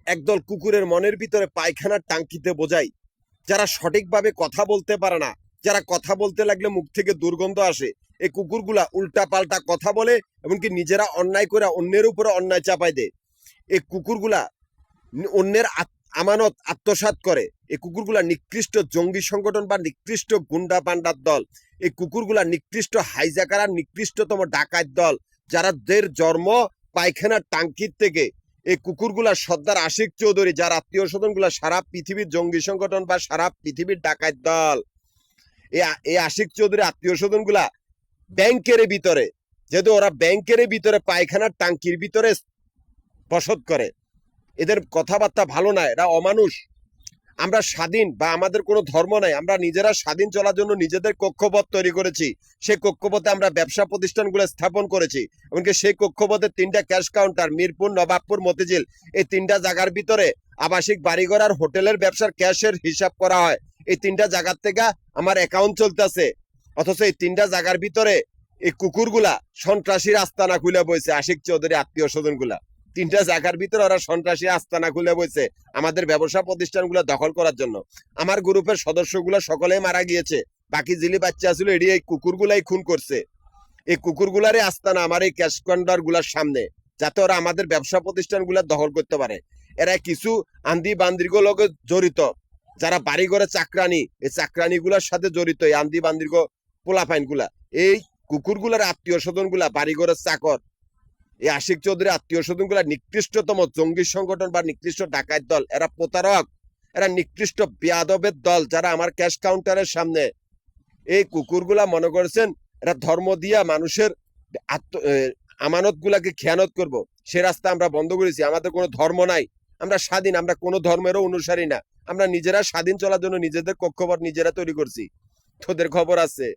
একদল কুকুরের মনের ভিতরে পায়খানার টাঙ্কিতে বোঝাই, যারা সঠিকভাবে কথা বলতে পারে না, যারা কথা বলতে লাগলে মুখ থেকে দুর্গন্ধ আসে। এই কুকুরগুলা উল্টা পাল্টা কথা বলে, এমনকি নিজেরা অন্যায় করে অন্যের উপরে অন্যায় চাপাই দেয়। এই কুকুরগুলা অন্যের আমানত আত্মসাৎ করে। এই কুকুরগুলা নিকৃষ্ট জঙ্গি সংগঠন বা নিকৃষ্ট গুন্ডা পান্ডার দল। এই কুকুরগুলা নিকৃষ্ট হাইজাকার আর নিকৃষ্টতম ডাকাত দল, যারা দের জন্ম পায়খানার টাঙ্কির থেকে। এই কুকুরগুলা সর্দার আশিক চৌধুরী, যার আত্মীয় স্বজন গুলা সারা পৃথিবীর জঙ্গি সংগঠন বা সারা পৃথিবীর ডাকাত দল। এই আশিক চৌধুরী আত্মীয় স্বজন গুলা ব্যাংকের ভিতরে, যেহেতু ওরা ব্যাংকের ভিতরে পায়খানার টাঙ্কির ভিতরে বসত করে, এদের কথাবার্তা ভালো না, এরা অমানুষ। আমরা স্বাধীন বা আমাদের কোনো ধর্ম নাই, আমরা নিজেরা স্বাধীন চলার জন্য নিজেদের কক্ষপথ তৈরি করেছি। সেই কক্ষপথে আমরা ব্যবসা প্রতিষ্ঠানগুলো স্থাপন করেছি। এমনকি সেই কক্ষপথে 3টা ক্যাশ কাউন্টার, মিরপুর, নবাবপুর, মতিঝিল, এই 3টা জায়গার ভিতরে আবাসিক বাড়িঘর আর হোটেলের ব্যবসার ক্যাশের হিসাব করা হয়। এই 3টা জায়গার থেকে আমার অ্যাকাউন্ট চলতেছে। অথচ এই 3টা জায়গার ভিতরে এই কুকুরগুলা সন্ত্রাসীর আস্তানা খুলে বইছে। আশিক চৌধুরী আত্মীয় স্বজন গুলা 3টা জায়গার ভিতরে ওরা সন্ত্রাসী আস্তানা খুলে বইছে আমাদের ব্যবসা প্রতিষ্ঠানগুলো দখল করার জন্য। আমার গ্রুপের সদস্যগুলো সকলেই মারা গিয়েছে, বাকি জিলি বাচ্চা ছিল এটি এই কুকুরগুলাই খুন করছে। এই কুকুরগুলারে আস্তানা আমার এই ক্যাশ কাউন্টার গুলার সামনে, যাতে ওরা আমাদের ব্যবসা প্রতিষ্ঠানগুলো দখল করতে পারে। এরা কিছু আন্দি বান্দির্গ লোকে জড়িত, যারা বাড়ি ঘরে চাকরানি, এই চাকরানি গুলার সাথে জড়িত। এই আন্দি বান্দির্গ পোলাপাইন গুলা, এই কুকুরগুলার আত্মীয় স্বজন গুলা বাড়ি ঘরের চাকর। এই আশিক চৌধুরী আত্মীয় স্বজন গুলা নিকৃষ্টতম জঙ্গি সংগঠন বা নিকৃষ্ট ডাকাত দল। এরা প্রতারক, এরা নিকৃষ্ট বেয়াদবের দল, যারা আমার ক্যাশ কাউন্টারের সামনে। এই কুকুরগুলা মনে করেছেন এরা ধর্ম দিয়া মানুষের আমানত গুলাকে খেয়ানত করবো, সে রাস্তা আমরা বন্ধ করেছি। আমাদের কোনো ধর্ম নাই, আমরা স্বাধীন, আমরা কোনো ধর্মেরও অনুসারী না। আমরা নিজেরা স্বাধীন চলার জন্য নিজেদের কক্ষপথ নিজেরা তৈরি করছি। তোদের খবর আছে?